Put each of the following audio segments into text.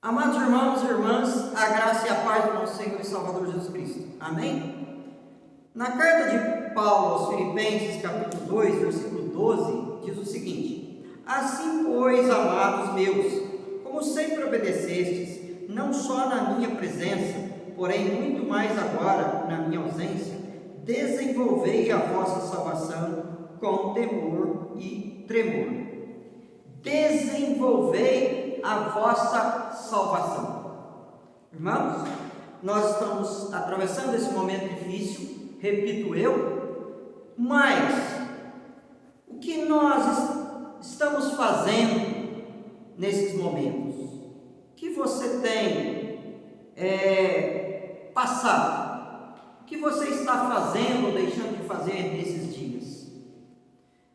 Amados irmãos e irmãs, a graça e a paz do nosso Senhor e Salvador Jesus Cristo. Amém? Na carta de Paulo aos Filipenses, capítulo 2, versículo 12, diz o seguinte: Assim, pois, amados meus, como sempre obedecestes, não só na minha presença, porém muito mais agora na minha ausência, desenvolvei a vossa salvação com temor e tremor. Desenvolvei a vossa salvação. Irmãos, nós estamos atravessando esse momento difícil, repito eu, mas o que nós estamos fazendo nesses momentos? O que você tem passado? O que você está fazendo ou deixando de fazer nesses dias?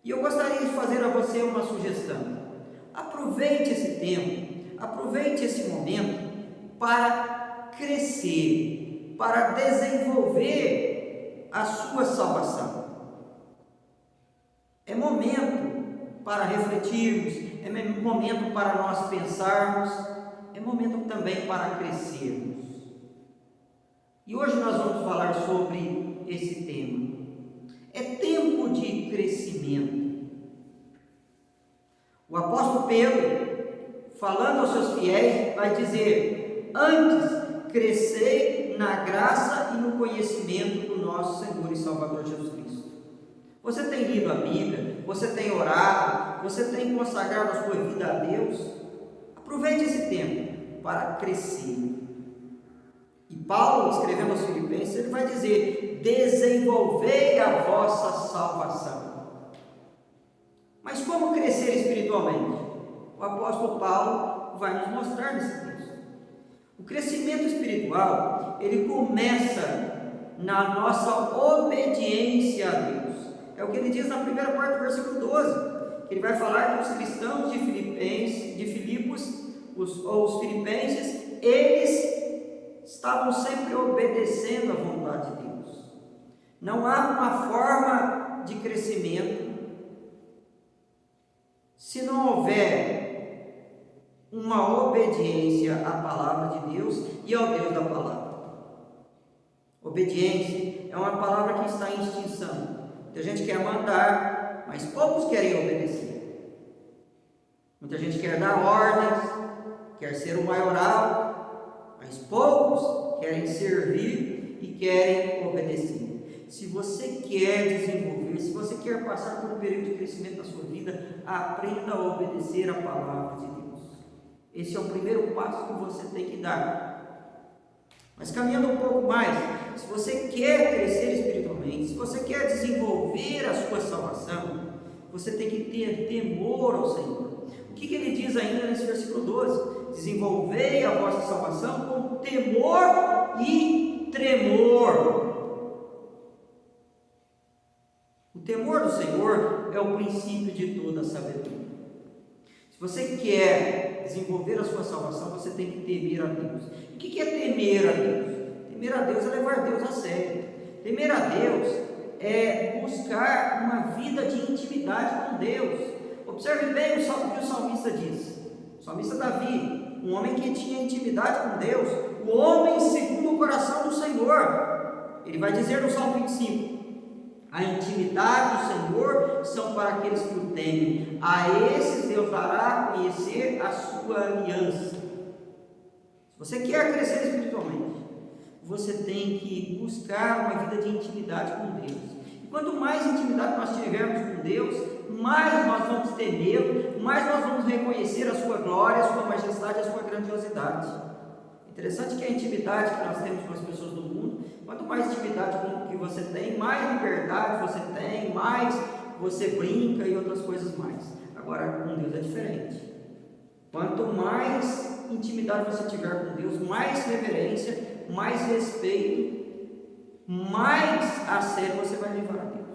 E eu gostaria de fazer a você uma sugestão. Aproveite esse tempo, aproveite esse momento para crescer, para desenvolver a sua salvação. É momento para refletirmos, é momento para nós pensarmos, é momento também para crescermos. E hoje nós vamos falar sobre esse tema. É tempo de crescimento. O apóstolo Pedro, falando aos seus fiéis, vai dizer: antes crescei na graça e no conhecimento do nosso Senhor e Salvador Jesus Cristo. Você tem lido a Bíblia, você tem orado, você tem consagrado a sua vida a Deus? Aproveite esse tempo para crescer. E Paulo, escrevendo aos Filipenses, ele vai dizer: desenvolvei a vossa salvação. Mas como crescer espiritualmente? O apóstolo Paulo vai nos mostrar nesse texto. O crescimento espiritual, ele começa na nossa obediência a Deus. É o que ele diz na primeira parte do versículo 12, que ele vai falar que os cristãos de Filipos, os filipenses, eles estavam sempre obedecendo à vontade de Deus. Não há uma forma de crescimento se não houver uma obediência à palavra de Deus e ao Deus da palavra. Obediência é uma palavra que está em extinção. Muita gente quer mandar, mas poucos querem obedecer. Muita gente quer dar ordens, quer ser o maioral, mas poucos querem servir e querem obedecer. Se você quer desenvolver, se você quer passar por um período de crescimento na sua vida, aprenda a obedecer a palavra de Deus. Esse é o primeiro passo que você tem que dar. Mas caminhando um pouco mais, se você quer crescer espiritualmente, se você quer desenvolver a sua salvação, você tem que ter temor ao Senhor. O que ele diz ainda nesse versículo 12? Desenvolvei a vossa salvação com temor e tremor. O temor do Senhor é o princípio de toda a sabedoria. Se você quer desenvolver a sua salvação, você tem que temer a Deus. O que é temer a Deus? Temer a Deus é levar Deus a sério. Temer a Deus é buscar uma vida de intimidade com Deus. Observe bem o que o salmista diz. O salmista Davi, um homem que tinha intimidade com Deus, o homem segundo o coração do Senhor. Ele vai dizer no Salmo 25: a intimidade do Senhor são para aqueles que o temem. A esses Deus dará a conhecer a sua aliança. Se você quer crescer espiritualmente, você tem que buscar uma vida de intimidade com Deus. E quanto mais intimidade nós tivermos com Deus, mais nós vamos temê-lo, mais nós vamos reconhecer a sua glória, a sua majestade, a sua grandiosidade. Interessante que a intimidade que nós temos com as pessoas do mundo, quanto mais intimidade que você tem, mais liberdade você tem, mais você brinca e outras coisas mais. Agora, com Deus é diferente. Quanto mais intimidade você tiver com Deus, mais reverência, mais respeito, mais a sério você vai levar a Deus.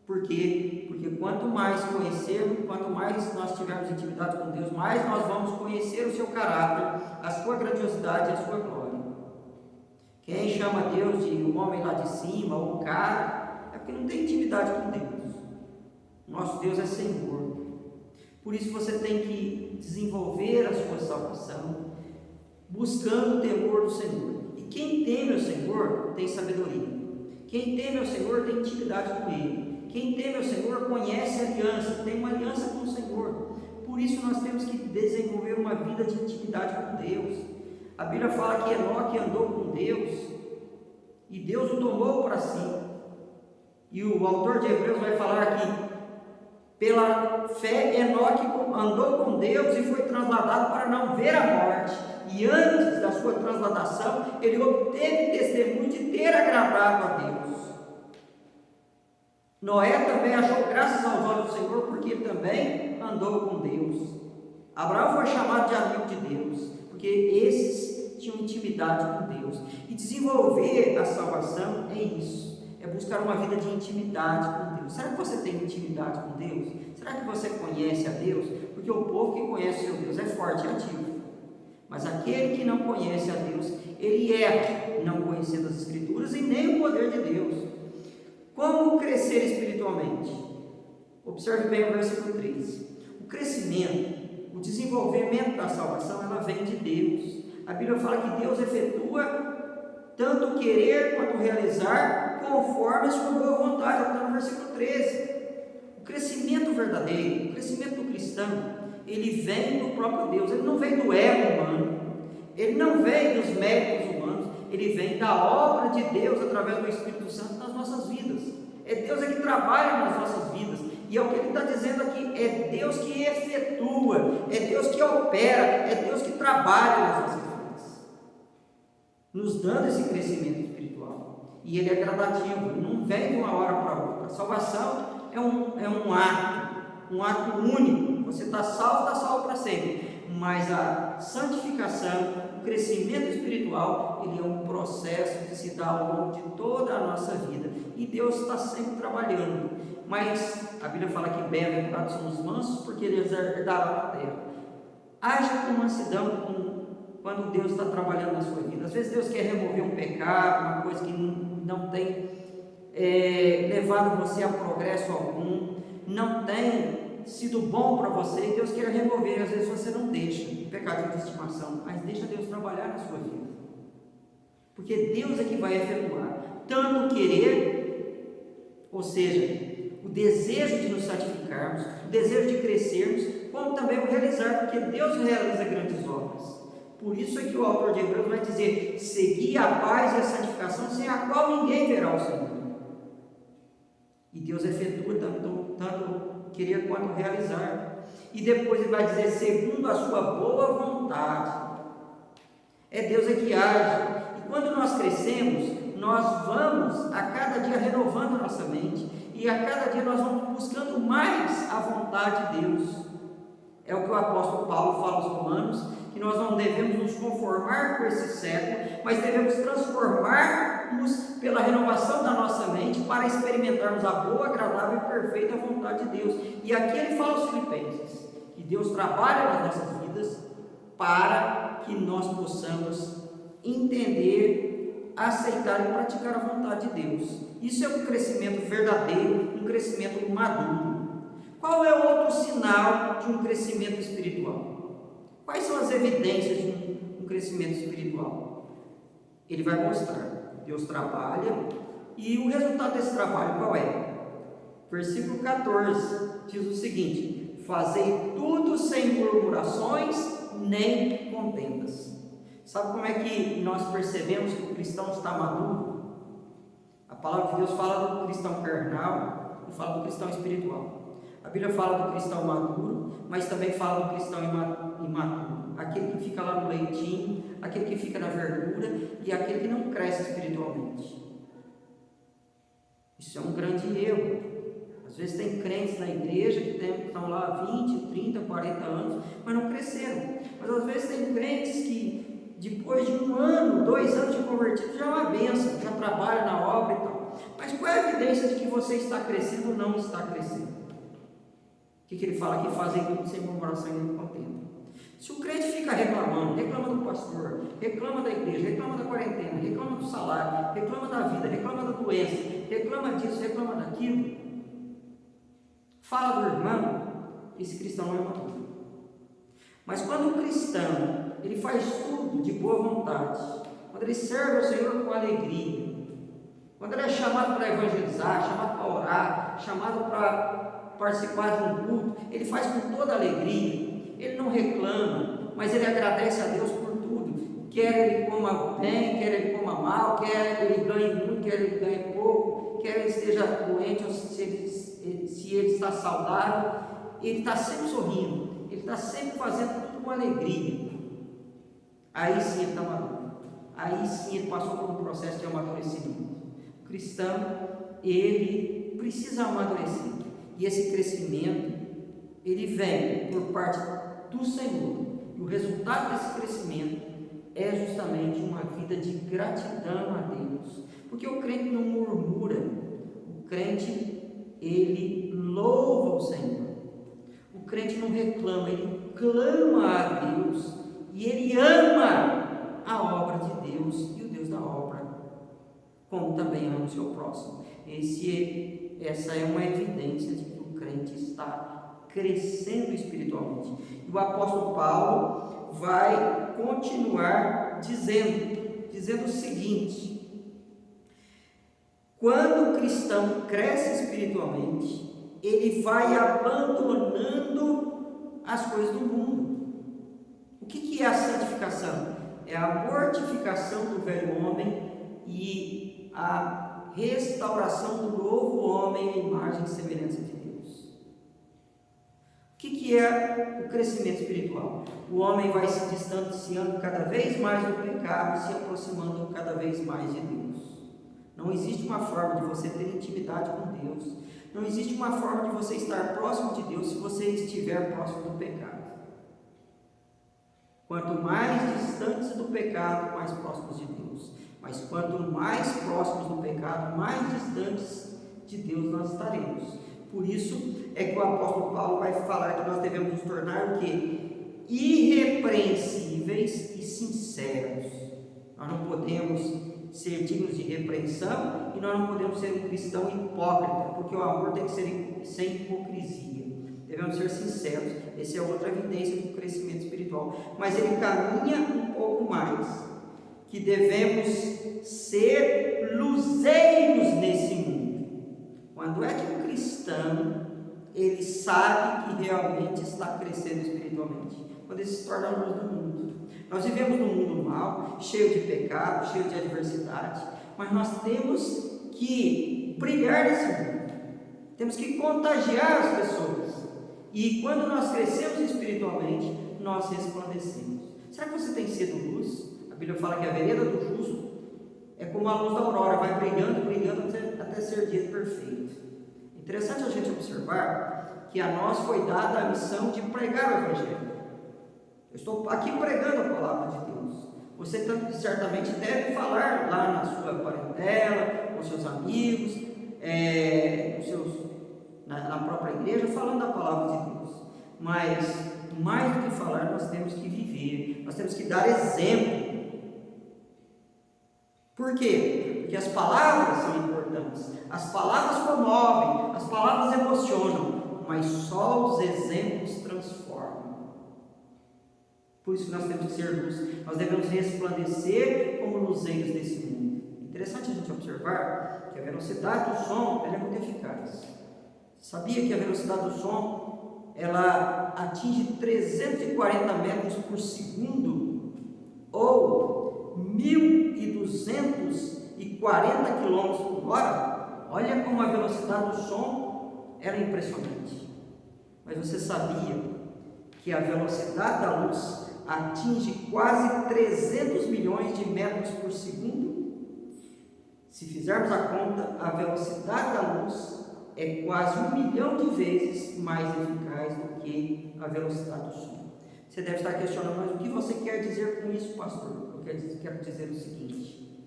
Por quê? Porque quanto mais conhecermos, quanto mais nós tivermos intimidade com Deus, mais nós vamos conhecer o seu caráter, a sua grandiosidade e a sua glória. Quem chama Deus de um homem lá de cima, ou um cara, é porque não tem intimidade com Deus. Nosso Deus é Senhor. Por isso você tem que desenvolver a sua salvação, buscando o temor do Senhor. E quem teme o Senhor tem sabedoria. Quem teme o Senhor tem intimidade com Ele. Quem teme o Senhor conhece a aliança, tem uma aliança com o Senhor. Por isso nós temos que desenvolver uma vida de intimidade com Deus. A Bíblia fala que Enoque andou com Deus e Deus o tomou para si. E o autor de Hebreus vai falar que pela fé Enoque andou com Deus e foi trasladado para não ver a morte. E antes da sua transladação, ele obteve testemunho de ter agradado a Deus. Noé também achou graças aos olhos do Senhor, porque ele também andou com Deus. Abraão foi chamado de amigo de Deus, porque esses tinham intimidade com Deus. E desenvolver a salvação é isso, é buscar uma vida de intimidade com Deus. Será que você tem intimidade com Deus? Será que você conhece a Deus? Porque o povo que conhece o seu Deus é forte e ativo. Mas aquele que não conhece a Deus, ele erra, não conhecendo as Escrituras e nem o poder de Deus. Como crescer espiritualmente? Observe bem o versículo 3. O crescimento, o desenvolvimento da salvação, ela vem de Deus. A Bíblia fala que Deus efetua tanto querer quanto realizar conforme a sua boa vontade, está no versículo 13. O crescimento verdadeiro, o crescimento do cristão, ele vem do próprio Deus, ele não vem do ego humano, ele não vem dos méritos humanos, ele vem da obra de Deus através do Espírito Santo nas nossas vidas. É Deus que trabalha nas nossas vidas, e é o que ele está dizendo aqui, é Deus que efetua, é Deus que opera, é Deus que trabalha nas nossas vidas, nos dando esse crescimento espiritual. E ele é gradativo, não vem de uma hora para outra. A salvação é um ato único. Você está salvo para sempre. Mas a santificação, o crescimento espiritual, ele é um processo que se dá ao longo de toda a nossa vida. E Deus está sempre trabalhando. Mas a Bíblia fala que bem-aventurados são os mansos, porque eles herdarão a terra. Haja com mansidão quando Deus está trabalhando na sua vida. Às vezes Deus quer remover um pecado, uma coisa que não tem levado você a progresso algum, não tem sido bom para você, e Deus quer remover. Às vezes você não deixa o pecado de estimação, mas deixa Deus trabalhar na sua vida, porque Deus é que vai efetuar tanto o querer, ou seja, o desejo de nos santificarmos, o desejo de crescermos, como também o realizar, porque Deus realiza grandes obras. Por isso é que o autor de Hebreus vai dizer: segui a paz e a santificação, sem a qual ninguém verá o Senhor. E Deus efetua tanto querer quanto realizar. E depois ele vai dizer: segundo a sua boa vontade. É Deus que age. E quando nós crescemos, nós vamos a cada dia renovando a nossa mente, e a cada dia nós vamos buscando mais a vontade de Deus. É o que o apóstolo Paulo fala aos Romanos, que nós não devemos nos conformar com esse século, mas devemos transformar-nos pela renovação da nossa mente para experimentarmos a boa, agradável e perfeita vontade de Deus. E aqui ele fala aos Filipenses que Deus trabalha nas nossas vidas para que nós possamos entender, aceitar e praticar a vontade de Deus. Isso é um crescimento verdadeiro, um crescimento maduro. Qual é o outro sinal de um crescimento espiritual? Quais são as evidências de um crescimento espiritual? Ele vai mostrar. Deus trabalha, e o resultado desse trabalho qual é? Versículo 14 diz o seguinte: fazei tudo sem murmurações nem contendas. Sabe como é que nós percebemos que o cristão está maduro? A palavra de Deus fala do cristão carnal e fala do cristão espiritual. A Bíblia fala do cristão maduro, mas também fala do cristão imaturo, aquele que fica lá no leitinho, aquele que fica na verdura e aquele que não cresce espiritualmente. Isso é um grande erro. Às vezes tem crentes na igreja que estão lá há 20, 30, 40 anos, mas não cresceram. Mas às vezes tem crentes que depois de 1 ano, 2 anos de convertido, já é uma bênção, já trabalha na obra e tal. Mas qual é a evidência de que você está crescendo ou não está crescendo? O que ele fala aqui? Fazer tudo sem murmuração e nem contenda. Se o crente fica reclamando, reclama do pastor, reclama da igreja, reclama da quarentena, reclama do salário, reclama da vida, reclama da doença, reclama disso, reclama daquilo, fala do irmão, esse cristão não é maduro. Mas quando o cristão, ele faz tudo de boa vontade, quando ele serve ao Senhor com alegria, quando ele é chamado para evangelizar, chamado para orar, chamado para participar de um culto, ele faz com toda alegria, ele não reclama, mas ele agradece a Deus por tudo, quer ele coma bem, quer ele coma mal, quer ele ganhe muito, quer ele ganhe pouco, quer ele esteja doente ou se ele está saudável, ele está sempre sorrindo, ele está sempre fazendo tudo com alegria. Aí sim ele está maduro, aí sim ele passou por um processo de amadurecimento. O cristão, ele precisa amadurecer, e esse crescimento, ele vem por parte do Senhor, e o resultado desse crescimento é justamente uma vida de gratidão a Deus, porque o crente não murmura, o crente, ele louva o Senhor, o crente não reclama, ele clama a Deus, e ele ama a obra de Deus e o Deus da obra, como também ama o seu próximo. Essa é uma evidência de que o crente está crescendo espiritualmente. E o apóstolo Paulo vai continuar dizendo o seguinte: quando o cristão cresce espiritualmente, ele vai abandonando as coisas do mundo. O que é a santificação? É a mortificação do velho homem e a restauração do novo homem à imagem e semelhança de Deus. O que é o crescimento espiritual? O homem vai se distanciando cada vez mais do pecado e se aproximando cada vez mais de Deus. Não existe uma forma de você ter intimidade com Deus, não existe uma forma de você estar próximo de Deus se você estiver próximo do pecado. Quanto mais distantes do pecado, mais próximos de Deus. Mas quanto mais próximos do pecado, mais distantes de Deus nós estaremos. Por isso é que o apóstolo Paulo vai falar que nós devemos nos tornar o quê? Irrepreensíveis e sinceros. Nós não podemos ser dignos de repreensão e nós não podemos ser um cristão hipócrita, porque o amor tem que ser sem hipocrisia. Devemos ser sinceros. Essa é outra evidência do crescimento espiritual. Mas ele caminha um pouco mais, que devemos ser luzeiros nesse mundo. Quando é que o cristão, ele sabe que realmente está crescendo espiritualmente? Quando ele se torna a luz do mundo. Nós vivemos num mundo mau, cheio de pecado, cheio de adversidade, mas nós temos que brilhar nesse mundo. Temos que contagiar as pessoas. E quando nós crescemos espiritualmente, nós resplandecemos. Será que você tem sido luz? A Bíblia fala que a vereda do justo é como a luz da aurora, vai brilhando, brilhando até ser dia perfeito. Interessante a gente observar que a nós foi dada a missão de pregar o Evangelho. Eu estou aqui pregando a palavra de Deus. Você certamente deve falar lá na sua parentela, com seus amigos, na própria igreja, falando da palavra de Deus. Mas, mais do que falar, nós temos que viver, nós temos que dar exemplo. Por quê? Porque as palavras são importantes, as palavras comovem, as palavras emocionam, mas só os exemplos transformam. Por isso que nós temos que ser luz, nós devemos resplandecer como luzeiros desse mundo. Interessante a gente observar que a velocidade do som é muito eficaz. Sabia que a velocidade do som ela atinge 340 metros por segundo ou 1.240 km por hora? Olha como a velocidade do som era impressionante. Mas você sabia que a velocidade da luz atinge quase 300 milhões de metros por segundo? Se fizermos a conta, a velocidade da luz é quase 1 milhão de vezes mais eficaz do que a velocidade do som. Você deve estar questionando, mas o que você quer dizer com isso, pastor? Eu quero dizer o seguinte: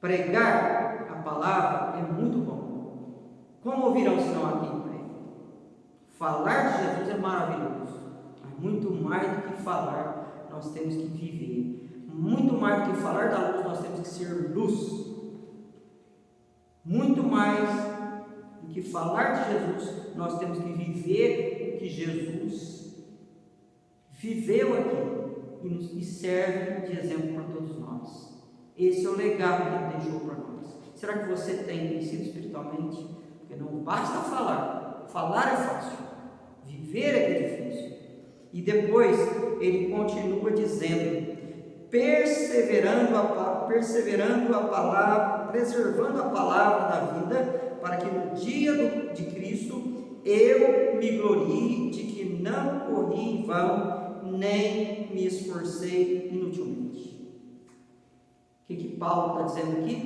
pregar a palavra é muito bom. Como ouvirão se não há quem pregue? Falar de Jesus é maravilhoso, mas muito mais do que falar, nós temos que viver. Muito mais do que falar da luz, nós temos que ser luz. Muito mais do que falar de Jesus, nós temos que viver o que Jesus viveu aqui e serve de exemplo para todos nós. Esse é o legado que ele deixou para nós. Será que você tem crescido espiritualmente? Porque não basta falar. Falar é fácil. Viver é que é difícil. E depois ele continua dizendo: preservando a palavra da vida, para que no dia de Cristo eu me glorie de que não corri em vão, nem me esforcei inutilmente. O que Paulo está dizendo aqui?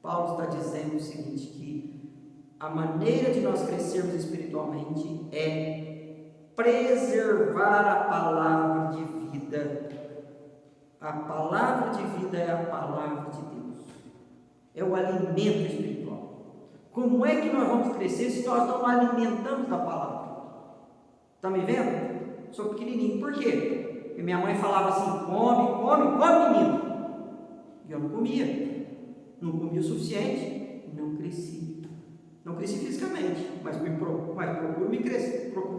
Paulo está dizendo o seguinte, que a maneira de nós crescermos espiritualmente é preservar a palavra de vida. A palavra de vida é a palavra de Deus, é o alimento espiritual. Como é que nós vamos crescer se nós não alimentamos da palavra? Está me vendo? Sou pequenininho, por quê? Porque minha mãe falava assim: come, menino. E eu não comia o suficiente, não cresci. Não cresci fisicamente, mas procuro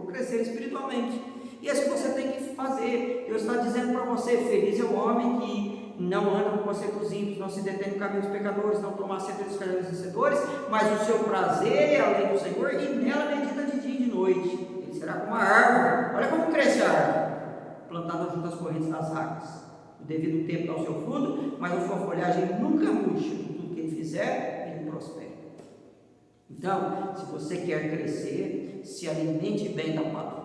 crescer espiritualmente. E é isso que você tem que fazer. Deus está dizendo para você: feliz é o homem que não anda no conselho dos ímpios, não se detém no caminho dos pecadores, não toma assento dos vencedores, mas o seu prazer é a lei do Senhor, e nela medita de dia e de noite. Ele será como uma árvore. Olha como cresce a árvore, plantada junto às correntes das águas. No devido tempo dá o seu fruto, mas a sua folhagem nunca murcha. Tudo que ele fizer, ele prospera. Então, se você quer crescer, se alimente bem da palavra.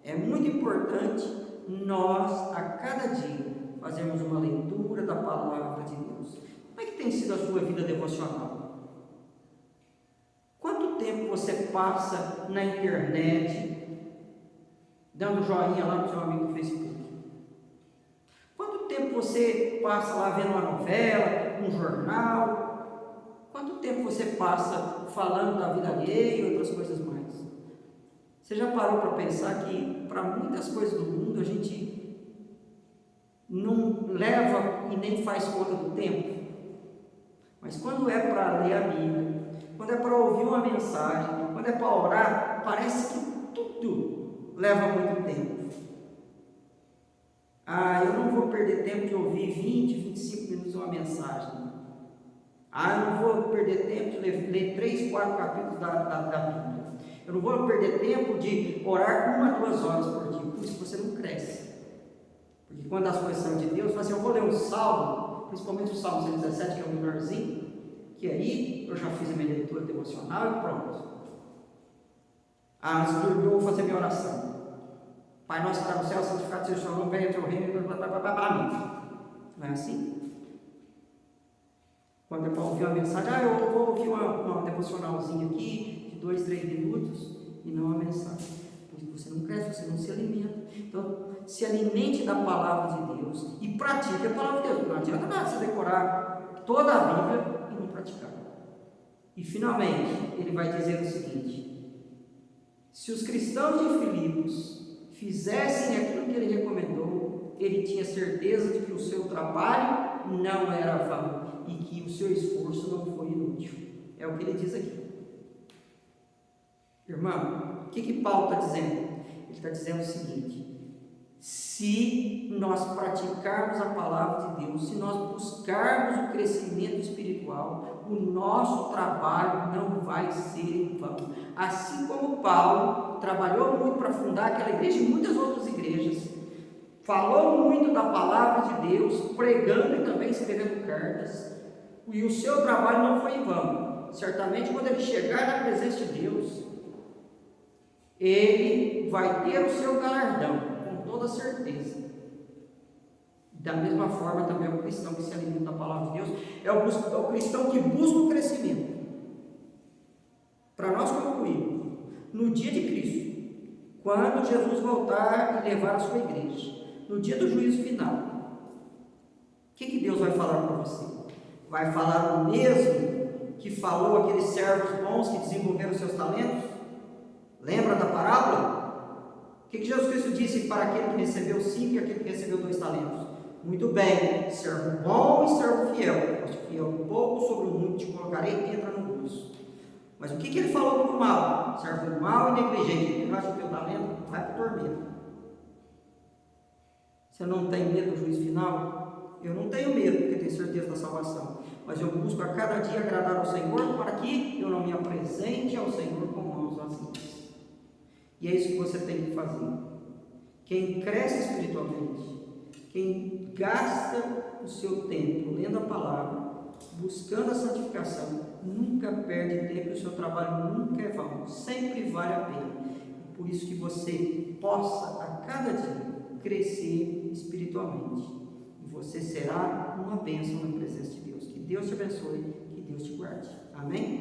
É muito importante nós, a cada dia, fazermos uma leitura da palavra de Deus. Como é que tem sido a sua vida devocional? Quanto tempo você passa na internet, dando joinha lá no seu amigo do Facebook? Quanto tempo você passa lá vendo uma novela, um jornal? Quanto tempo você passa falando da vida alheia e outras coisas mais? Você já parou para pensar que para muitas coisas do mundo a gente não leva e nem faz conta do tempo? Mas quando é para ler a Bíblia, quando é para ouvir uma mensagem, quando é para orar, parece que tudo leva muito tempo. Eu não vou perder tempo de ouvir 20, 25 minutos uma mensagem. Eu não vou perder tempo de ler 3, 4 capítulos da Bíblia. Eu não vou perder tempo de orar 1 a 2 horas por dia. Por isso você não cresce. Porque quando as coisas são de Deus, você fala assim: eu vou ler um salmo, principalmente o Salmo 117, que é o menorzinho, que aí eu já fiz a minha leitura devocional e pronto. Antes de dormir eu vou fazer minha oração. Pai nosso que está no céu, santificado seja o seu nome, venha o teu reino, amém. Não é assim? Quando é para ouvir uma mensagem, eu vou ouvir uma devocionalzinha aqui, de 2, 3 minutos, e não uma mensagem. Porque você não cresce, você não se alimenta. Então, se alimente da palavra de Deus e pratique a palavra de Deus. Não adianta nada você decorar toda a Bíblia e não praticar. E finalmente, ele vai dizer o seguinte: se os cristãos de Filipos fizessem aquilo que ele recomendou, ele tinha certeza de que o seu trabalho não era vão e que o seu esforço não foi inútil. É o que ele diz aqui. Irmão, o que Paulo está dizendo? Ele está dizendo o seguinte: se nós praticarmos a palavra de Deus, se nós buscarmos o crescimento espiritual, o nosso trabalho não vai ser em vão. Assim como Paulo trabalhou muito para fundar aquela igreja e muitas outras igrejas, falou muito da palavra de Deus, pregando e também escrevendo cartas, e o seu trabalho não foi em vão. Certamente, quando ele chegar na presença de Deus, ele vai ter o seu galardão, com toda certeza. Da mesma forma, também o cristão que se alimenta da palavra de Deus é o cristão que busca o crescimento. Para nós concluirmos, no dia de Cristo, quando Jesus voltar e levar a sua igreja, no dia do juízo final, o que Deus vai falar para você? Vai falar o mesmo que falou aqueles servos bons que desenvolveram seus talentos? Lembra da parábola? O que Jesus Cristo disse para aquele que recebeu 5 e aquele que recebeu 2 talentos? Muito bem, servo bom e servo fiel. Foste fiel um pouco, sobre o muito te colocarei, entra no gozo. Mas o que ele falou para o mal? Servo mau e negligente, ele vai o teu talento, vai para o tormento. Você não tem medo do juízo final? Eu não tenho medo, porque tenho certeza da salvação. Mas eu busco a cada dia agradar ao Senhor para que eu não me apresente ao Senhor com mãos vazias. E é isso que você tem que fazer. Quem cresce espiritualmente, quem gasta o seu tempo lendo a palavra, buscando a santificação, nunca perde tempo e o seu trabalho nunca é vão, sempre vale a pena. Por isso que você possa a cada dia crescer espiritualmente. E você será uma bênção na presença de Deus. Que Deus te abençoe, que Deus te guarde. Amém?